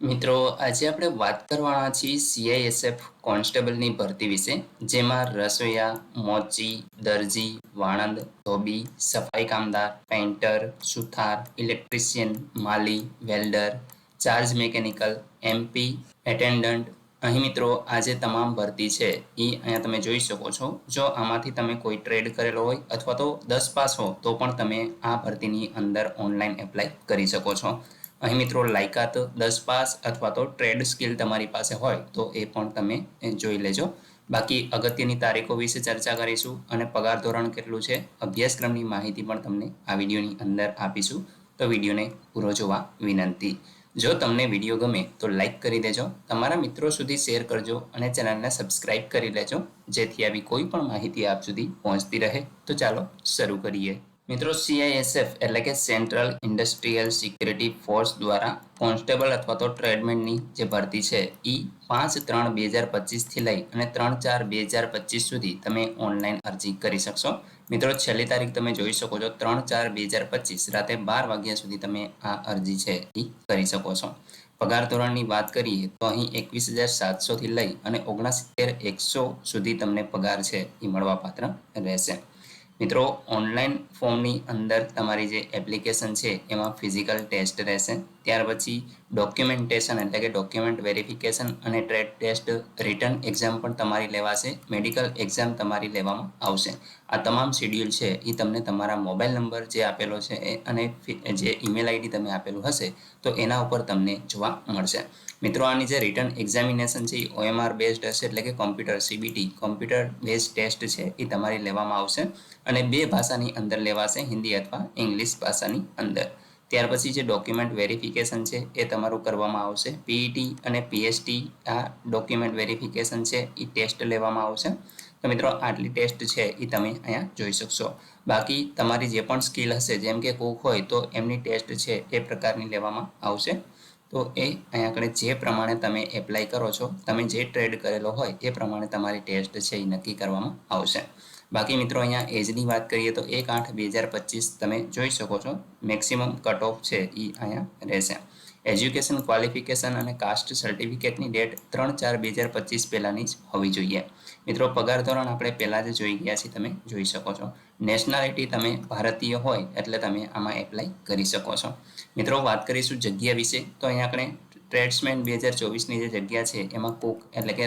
મિત્રો આજે આપણે વાત કરવાના છીએ સીઆઈએસએફ કોન્સ્ટેબલની ભરતી વિશે, જેમાં રસોઈયા, મોચી, દરજી, વાણંદ, ધોબી, સફાઈ કામદાર, પેઇન્ટર, સુથાર, ઇલેક્ટ્રિશિયન, માલી, welder, charge mechanical, MP, attendant. અહીં મિત્રો આજે તમામ ભરતી છે એ અહીંયા તમે જોઈ શકો છો. જો આમાંથી તમે કોઈ ટ્રેડ કરેલો હોય અથવા તો 10 પાસ હો તો પણ તમે આ ભરતીની અંદર ઓનલાઈન એપ્લાય કરી શકો છો. અહીં મિત્રો લાયકાત 10 પાસ અથવા તો ટ્રેડ સ્કિલ તમારી પાસે હોય તો એ પણ તમે જોઈ લેજો. બાકી અગત્યની તારીખો વિશે ચર્ચા કરીશું અને પગાર ધોરણ કેટલું છે, અભ્યાસક્રમની માહિતી પણ તમને આ વિડીયોની અંદર આપીશું. તો વિડીયોને પૂરો જોવા વિનંતી. જો તમને વિડીયો ગમે તો લાઈક કરી દેજો, તમારા મિત્રો સુધી શેર કરજો અને ચેનલને સબસ્ક્રાઇબ કરી લેજો, જેથી આવી કોઈ પણ માહિતી આપ સુધી પહોંચતી રહે. તો ચાલો શરૂ કરીએ. મિત્રો સીઆઈએસએફ એટલે કે સેન્ટ્રલ ઇન્ડસ્ટ્રીયલ સિક્યુરિટી ફોર્સ દ્વારા કોન્સ્ટેબલ અથવા તો ટ્રેડમેનની જે ભરતી છે એ 5/3/2025 થી લઈ અને 3/4/2025 સુધી તમે ઓનલાઈન અરજી કરી શકશો. મિત્રો છેલ્લી તારીખ તમે જોઈ શકો છો 3/4/2025 રાતે 12 વાગ્યા સુધી તમે આ અરજી છે એ કરી શકો છો. પગાર ધોરણની વાત કરીએ તો અહીં 21,700 થી લઈ અને 69,100 સુધી તમને પગાર છે એ મળવાપાત્ર રહેશે. મિત્રો ઓનલાઈન ફોર્મની અંદર તમારી જે એપ્લિકેશન છે એમાં ફિઝિકલ ટેસ્ટ રહેશે. ત્યાર પછી ડોક્યુમેન્ટેશન એટલે કે ડોક્યુમેન્ટ વેરિફિકેશન અને ટ્રેડ ટેસ્ટ રિટર્ન એક્ઝામ પણ તમારી લેવાશે. મેડિકલ એક્ઝામ તમારી લેવામાં આવશે. આ તમામ શેડ્યુલ છે એ તમને તમારા મોબાઈલ નંબર જે આપેલો છે અને જે ઈમેલ આઈડી તમે આપેલું હશે તો એના ઉપર તમને જોવા મળશે. મિત્રો આની જે રિટર્ન એક્ઝામિનેશન છે એ OMR બેઝડ હશે, એટલે કે computer CBT computer base test છે એ તમારી લેવામાં આવશે અને 2 ભાષાની અંદર લેવાશે, હિન્દી અથવા ઇંગ્લિશ ભાષાની અંદર. ત્યાર પછી જે ડોક્યુમેન્ટ વેરિફિકેશન છે એ તમારું કરવામાં આવશે. PET અને PST આ ડોક્યુમેન્ટ વેરિફિકેશન છે એ ટેસ્ટ લેવામાં આવશે. તો મિત્રો આટલી ટેસ્ટ છે એ તમે અહીંયા જોઈ શકશો. બાકી તમારી જે પણ સ્કિલ હશે, જેમ કે કુક હોય તો એમની ટેસ્ટ છે એ પ્રકારની લેવામાં આવશે. તો એ અહીંયા આગળ જે પ્રમાણે તમે એપ્લાય કરો છો, તમે જે ટ્રેડ કરેલો હોય એ પ્રમાણે તમારી ટેસ્ટ છે એ નક્કી કરવામાં આવશે. બાકી મિત્રો અહીંયા એજની વાત કરીએ તો 1/8/2025 તમે જોઈ શકો છો. મેક્સિમમ કટ ઓફ છે એ અહીંયા રહેશે. એજ્યુકેશન ક્વોલિફિકેશન અને કાસ્ટ સર્ટિફિકેટની ડેટ 3/4/2025 પહેલાંની જ હોવી જોઈએ. મિત્રો પગાર ધોરણ આપણે પહેલાં જ જોઈ ગયા છીએ, તમે જોઈ શકો છો. નેશનાલિટી તમે ભારતીય હોય એટલે તમે આમાં એપ્લાય કરી શકો છો. મિત્રો વાત કરીશું જગ્યા વિશે તો અહીંયા આપણે ટ્રેડ્સમેન 2024ની જે જગ્યા છે એમાં કુક એટલે કે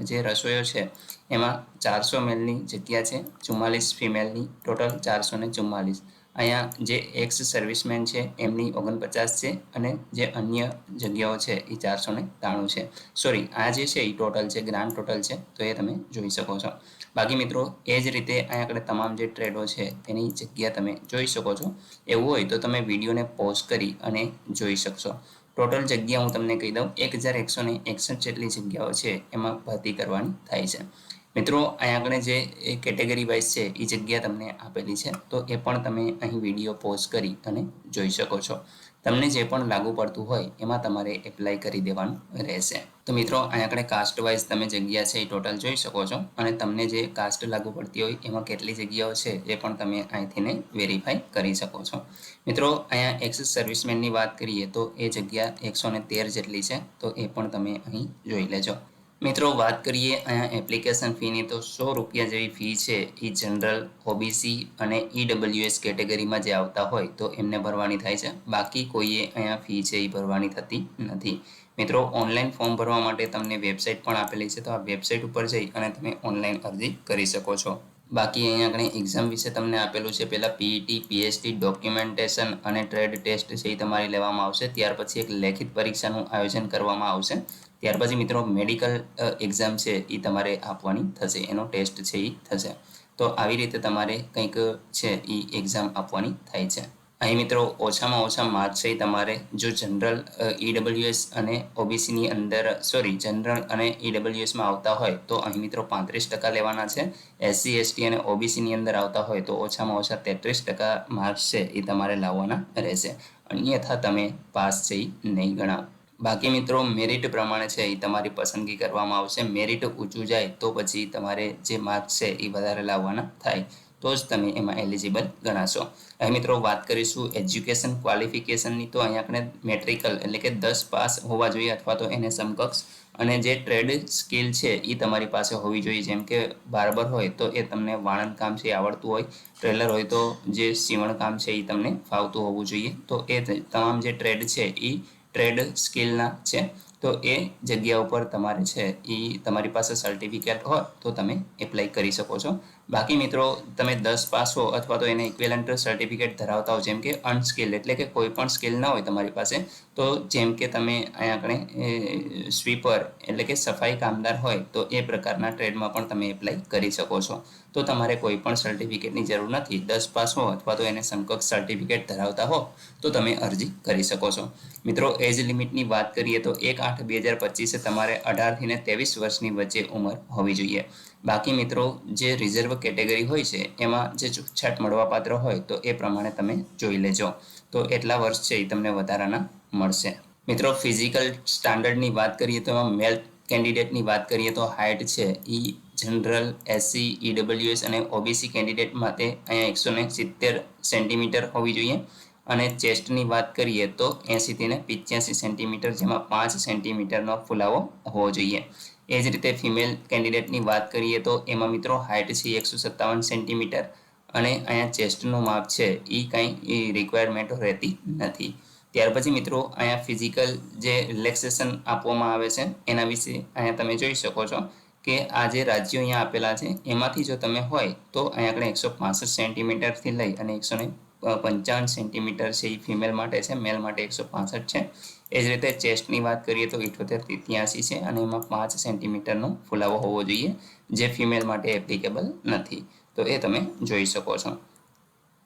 જે રસોઈયો છે એમાં 400 મેલની જગ્યા છે, 44 ફિમેલની, ટોટલ 444. અહીંયા જે એક્સ સર્વિસમેન છે એમની 49 છે અને જે અન્ય જગ્યાઓ છે એ 493 છે. સોરી, આ જે છે એ ટોટલ છે, ગ્રાન્ડ ટોટલ છે, તો એ તમે જોઈ શકો છો. બાકી મિત્રો એ જ રીતે અહીંયા આગળ તમામ જે ટ્રેડો છે એની જગ્યા તમે જોઈ શકો છો. એવું હોય તો તમે વિડીયોને પોઝ કરી અને જોઈ શકશો. ટોટલ જગ્યા હું તમને કહી દઉં, 1161 જેટલી જગ્યાઓ છે એમાં ભરતી કરવાની થાય છે. મિત્રો અહીંયા આગળ જે કેટેગરી વાઇઝ છે એ જગ્યા તમને આપેલી છે, તો એ પણ તમે અહીં વિડીયો પોઝ કરી અને જોઈ શકો છો. તમને જે પણ લાગુ પડતું હોય એમાં તમારે એપ્લાય કરી દેવાનું રહેશે. તો મિત્રો અહીંયા આગળ કાસ્ટ વાઇઝ તમે જગ્યા છે એ ટોટલ જોઈ શકો છો અને તમને જે કાસ્ટ લાગુ પડતી હોય એમાં કેટલી જગ્યાઓ છે એ પણ તમે અહીંથી વેરીફાઈ કરી શકો છો. મિત્રો અહીંયા એક્સ સર્વિસમેનની વાત કરીએ તો એ જગ્યા 113 જેટલી છે, તો એ પણ તમે અહીં જોઈ લેજો. મિત્રો વાત કરીએ અહીંયા એપ્લિકેશન ફીની તો ₹100 જેવી ફી છે એ જનરલ, ઓબીસી અને EWS કેટેગરીમાં જે આવતા હોય તો એમને ભરવાની થાય છે. બાકી કોઈએ અહીંયા ફી છે એ ભરવાની થતી નથી. મિત્રો ઓનલાઈન ફોર્મ ભરવા માટે તમને વેબસાઇટ પણ આપેલી છે, તો આ વેબસાઇટ ઉપર જઈ અને તમે ઓનલાઈન અરજી કરી શકો છો. બાકી અહીંયા આગળ એક્ઝામ વિશે તમને આપેલું છે. પહેલાં PET, PST, ડોક્યુમેન્ટેશન અને ટ્રેડ ટેસ્ટ છે એ તમારી લેવામાં આવશે. ત્યાર પછી એક લેખિત પરીક્ષાનું આયોજન કરવામાં આવશે. ત્યાર પછી મિત્રો મેડિકલ એક્ઝામ છે એ તમારે આપવાની થશે, એનો ટેસ્ટ છે એ થશે. તો આવી રીતે તમારે કંઈક છે એ એક્ઝામ આપવાની થાય છે. અહીં મિત્રો ઓછામાં ઓછા માર્ક્સ છે તમારે જો જનરલ, EWS અને ઓબીસીની અંદર જનરલ અને EWSમાં આવતા હોય તો અહીં મિત્રો 35% લેવાના છે. SC, ST અને ઓબીસીની અંદર આવતા હોય તો ઓછામાં ઓછા 33% માર્ક્સ છે એ તમારે લાવવાના રહેશે. અન્યથા તમે પાસ છે એ નહીં ગણાવ. બાકી મિત્રો મેરિટ પ્રમાણે છે એ તમારી પસંદગી કરવામાં આવશે. મેરિટ ઊંચું જાય તો પછી તમારે જે માર્ક્સ છે એ વધારે લાવવાના થાય. તો જ તમે એમાં એલિજિબલ ગણાશો. અહીં મિત્રો વાત કરીશું એજ્યુકેશન ક્વોલિફિકેશનની. તો અહીં આપણે મેટ્રિકલ એટલે કે 10 પાસ હોવા જોઈએ અથવા તો એને સમકક્ષ. અને જે ટ્રેડ સ્કિલ છે એ તમારી પાસે હોવી જોઈએ. જેમ કે બાર્બર હોય તો એ તમને વાણંદ કામ છે એ આવડતું હોય. ટેલર હોય તો જે સીવણ કામ છે એ તમને ફાવતું હોવું જોઈએ. તો એ તમામ જે ટ્રેડ છે એ ટ્રેડ સ્કિલના છે. તો એ જગ્યા ઉપર તમારે છે એ તમારી પાસે સર્ટિફિકેટ હોય તો તમે એપ્લાય કરી શકો છો. બાકી મિત્રો તમે 10 પાસ હો અથવા તો એને ઇક્વિવેલન્ટ સર્ટિફિકેટ ધરાવતા હો, જેમ કે અનસ્કિલ એટલે કે કોઈ પણ સ્કિલ ના હોય તમારી પાસે, તો જેમ કે તમે અહીંયા આપણે સ્વીપર એટલે કે સફાઈ કામદાર હોય તો એ પ્રકારના ટ્રેડમાં પણ તમે એપ્લાય કરી શકો છો. તો તમારે કોઈ પણ સર્ટિફિકેટની જરૂર નથી. 10 પાસ હો અથવા તો એને સમકક્ષ સર્ટિફિકેટ ધરાવતા હો તો તમે અરજી કરી શકો છો. મિત્રો એજ લિમિટની વાત કરીએ તો 1/8/2025 તમારે 18 થી 23 વર્ષની વચ્ચે ઉંમર હોવી જોઈએ. બાકી મિત્રો જે રિઝર્વ કેટેગરી હોય છે એમાં જે છૂટછાટ મળવાપાત્ર હોય તો એ પ્રમાણે તમે જોઈ લેજો. તો એટલા વર્ષ છે એ તમને વધારાના મળશે. મિત્રો ફિઝિકલ સ્ટાન્ડર્ડની વાત કરીએ તો એમાં મેલ કેન્ડિડેટની વાત કરીએ તો હાઇટ છે એ જનરલ, એસસી, ઈડબ્લ્યુએસ અને ઓબીસી કેન્ડિડેટ માટે અહીંયા 170 સેન્ટીમીટર હોવી જોઈએ. અને ચેસ્ટની વાત કરીએ તો 80 થી 85 સેન્ટીમીટર, જેમાં 5 સેન્ટીમીટરનો ફુલાવો હોવો જોઈએ. એ જ રીતે ફિમેલ કેન્ડિડેટની વાત કરીએ તો એમાં મિત્રો હાઇટ છે 157 સેન્ટીમીટર અને અહીંયા ચેસ્ટનું માપ છે એ કંઈ રિક્વાયરમેન્ટ રહેતી નથી. ત્યાર પછી મિત્રો અહીંયા ફિઝિકલ જે રિલેક્સેશન આપવામાં આવે છે એના વિશે અહીંયા તમે જોઈ શકો છો કે આ જે રાજ્યો અહીંયા આપેલા છે એમાંથી જો તમે હોય તો અહીંયા આપણે 165 સેન્ટીમીટરથી લઈ અને 155 સેન્ટીમીટર છે એ ફિમેલ માટે છે, મેલ માટે 165 છે. એ જ રીતે ચેસ્ટની વાત કરીએ તો 78 થી 83 છે અને એમાં 5 સેન્ટીમીટરનો ફુલાવો હોવો જોઈએ, જે ફિમેલ માટે એપ્લિકેબલ નથી. તો એ તમે જોઈ શકો છો.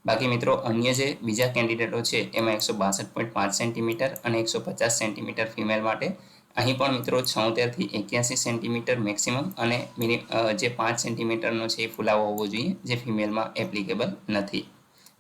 બાકી મિત્રો અન્ય જે બીજા કેન્ડિડેટો છે એમાં 162.5 સેન્ટીમીટર અને 150 સેન્ટીમીટર ફિમેલ માટે. અહીં પણ મિત્રો 76 થી 81 સેન્ટીમીટર મેક્સિમમ અને જે 5 સેન્ટીમીટરનો છે એ ફુલાવો હોવો જોઈએ, જે ફિમેલમાં એપ્લિકેબલ નથી.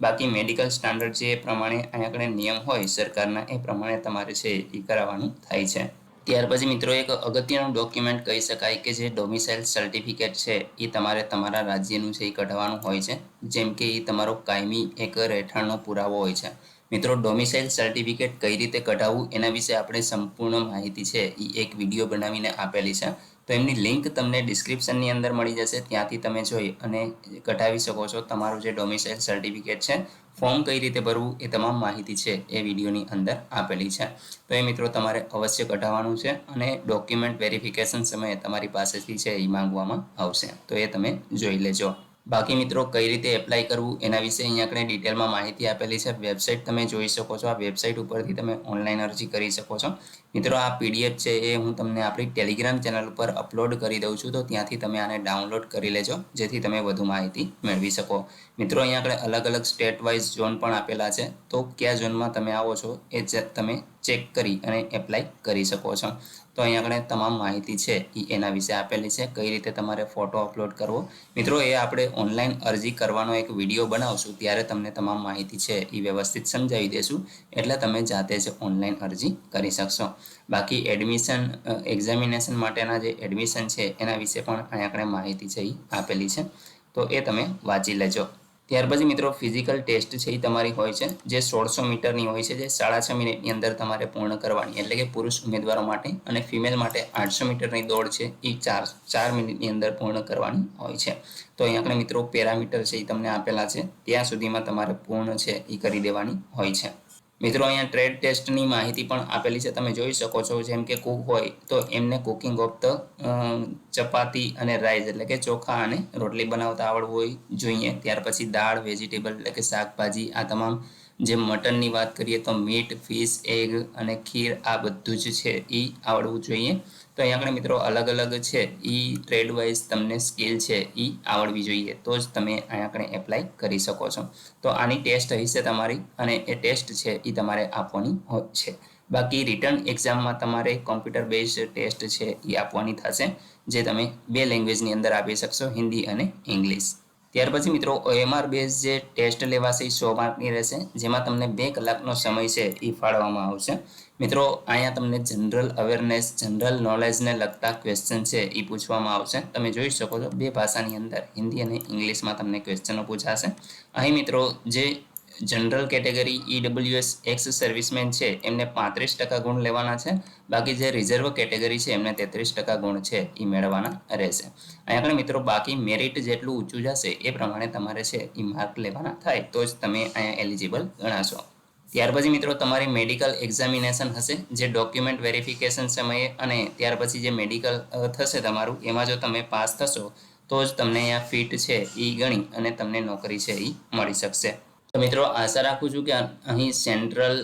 બાકી મેડિકલ સ્ટાન્ડર્ડ જે પ્રમાણે અહીંયા આગળ નિયમ હોય સરકારના એ પ્રમાણે તમારે છે એ કરાવવાનું થાય છે. ત્યાર પછી મિત્રો એક અગત્યનું ડોક્યુમેન્ટ કહી શકાય કે જે ડોમિસાઇલ સર્ટિફિકેટ છે એ તમારે તમારા રાજ્યનું છે એ કઢાવવાનું હોય છે. જેમ કે એ તમારો કાયમી એક રહેઠાણનો પુરાવો હોય છે. મિત્રો ડોમિસાઇલ સર્ટિફિકેટ કઈ રીતે કઢાવવું એના વિશે આપણે સંપૂર્ણ માહિતી છે એ એક વિડીયો બનાવીને આપેલી છે. તો એમની લિંક તમને ડિસ્ક્રિપ્શનની અંદર મળી જશે, ત્યાંથી તમે જોઈ અને કઢાવી શકો છો તમારું જે ડોમિસાઇલ સર્ટિફિકેટ છે. ફોર્મ કઈ રીતે ભરવું એ તમામ માહિતી છે એ વિડીયોની અંદર આપેલી છે. તો એ મિત્રો તમારે અવશ્ય કઢાવવાનું છે અને ડોક્યુમેન્ટ વેરિફિકેશન સમયે તમારી પાસેથી છે એ માંગવામાં આવશે, તો એ તમે જોઈ લેજો. બાકી મિત્રો કઈ રીતે એપ્લાય કરવું એના વિશે અહીંયા આપણે ડિટેલમાં માહિતી આપેલી છે. વેબસાઇટ તમે જોઈ શકો છો. આ વેબસાઇટ ઉપરથી તમે ઓનલાઈન અરજી કરી શકો છો. મિત્રો આ પીડીએફ છે એ હું તમને આપણી ટેલિગ્રામ ચેનલ ઉપર અપલોડ કરી દઉં છું, તો ત્યાંથી તમે આને ડાઉનલોડ કરી લેજો, જેથી તમે વધુ માહિતી મેળવી શકો. મિત્રો અહીંયા આપણે અલગ અલગ સ્ટેટ વાઇઝ ઝોન પણ આપેલા છે, તો કયા ઝોનમાં તમે આવો છો એ તમે ચેક કરી અને એપ્લાય કરી શકો છો. તો અહીંયા આપણે તમામ માહિતી છે એ એના વિશે આપેલી છે, કઈ રીતે તમારે ફોટો અપલોડ કરવો. મિત્રો એ આપણે ઓનલાઈન અરજી કરવાનો એક વિડીયો બનાવશું ત્યારે તમને તમામ માહિતી છે એ વ્યવસ્થિત સમજાવી દઈશું, એટલે તમે જાતે જ ઓનલાઈન અરજી કરી શકશો. બાકી એડમિશન એક્ઝામિનેશન માટેના જે એડમિશન છે એના વિશે પણ અહીંયા આપણે માહિતી છે એ આપેલી છે, તો એ તમે વાંચી લેજો. ત્યાર પછી મિત્રો ફિઝિકલ ટેસ્ટ છે એ તમારી હોય છે, જે 1600 મીટરની હોય છે, જે 6.5 મિનિટની અંદર તમારે પૂર્ણ કરવાની, એટલે કે પુરુષ ઉમેદવારો માટે. અને ફિમેલ માટે 800 મીટરની દોડ છે એ 4 મિનિટની અંદર પૂર્ણ કરવાની હોય છે. તો અહીંયા આપણે મિત્રો પેરામીટર છે એ તમને આપેલા છે, ત્યાં સુધીમાં તમારે પૂર્ણ છે એ કરી દેવાની હોય છે. મિત્રો અહીંયા ટ્રેડ ટેસ્ટની માહિતી પણ આપેલી છે, તમે જોઈ શકો છો. જેમ કે કુક હોય તો એમને કુકિંગ ઓફ ધ ચપાતી અને રાઈસ એટલે કે ચોખા અને રોટલી બનાવતા આવડવું હોય જોઈએ. ત્યાર પછી દાળ, વેજીટેબલ એટલે કે શાકભાજી, આ તમામ. જે મટનની વાત કરીએ તો મીટ, ફિશ, એગ અને ખીર, આ બધું જ છે એ આવડવું જોઈએ. તો અહીંયા આપણે મિત્રો અલગ અલગ છે એ ટ્રેડ વાઇઝ તમને સ્કિલ છે એ આવડવી જોઈએ, તો જ તમે અહીંયા આપણે એપ્લાય કરી શકો છો. તો આની ટેસ્ટ હશે તમારી અને એ ટેસ્ટ છે એ તમારે આપવાની હોય છે. બાકી રિટર્ન એક્ઝામમાં તમારે કોમ્પ્યુટર બેઝડ ટેસ્ટ છે એ આપવાની થશે, જે તમે 2 લેંગ્વેજની અંદર આપી શકશો, હિન્દી અને ઇંગ્લિશ. ત્યાર પછી મિત્રો OMR બેઝ જે ટેસ્ટ લેવાશે એ 100 માર્કની રહેશે, જેમાં તમને 2 કલાકનો સમય છે એ ફાળવવામાં આવશે. મિત્રો અહીંયા તમને જનરલ અવેરનેસ, જનરલ નોલેજને લગતા ક્વેશ્ચન છે એ પૂછવામાં આવશે. તમે જોઈ શકો છો 2 ભાષાની અંદર, હિન્દી અને ઇંગ્લિશમાં તમને ક્વેશ્ચનો પૂછાશે. અહીં મિત્રો જે general category EWS x servicemen છે એમને 35% ગુણ લેવાના છે. બાકી જે રિઝર્વ કેટેગરી છે એમને 33% ગુણ છે એ મેળવવાના રહેશે. અહીંયા આગળ મિત્રો બાકી મેરિટ જેટલું ઊંચું જશે એ પ્રમાણે તમારે છે એ માર્ક લેવાના થાય તો જ તમે અહીંયા એલિજિબલ ગણાશો. ત્યાર પછી મિત્રો તમારી મેડિકલ એક્ઝામિનેશન હશે, જે ડોક્યુમેન્ટ વેરિફિકેશન સમયે અને ત્યાર પછી જે મેડિકલ થશે તમારું, એમાં જો તમે પાસ થશો તો જ તમને અહીંયા ફિટ છે એ ગણી અને તમને નોકરી છે એ મળી શકશે. તો મિત્રો આશા રાખું છું કે અહીં central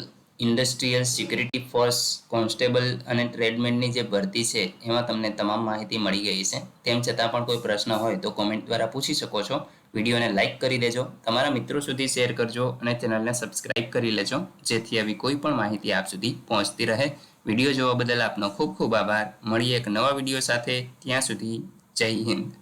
industrial security force constable અને ટ્રેડમેનની જે ભરતી છે એમાં તમને તમામ માહિતી મળી ગઈ છે. તેમ છતાં પણ કોઈ પ્રશ્ન હોય તો કોમેન્ટ દ્વારા પૂછી શકો છો. વિડીયોને લાઇક કરી દેજો, તમારા મિત્રો સુધી શેર કરજો અને ચેનલને સબસ્ક્રાઇબ કરી લેજો, જેથી આવી કોઈ પણ માહિતી આપ સુધી પહોંચતી રહે. વિડીયો જોવા બદલ આપનો ખૂબ ખૂબ આભાર. મળીએ એક નવા વિડીયો સાથે. ત્યાં સુધી જય હિન્દ.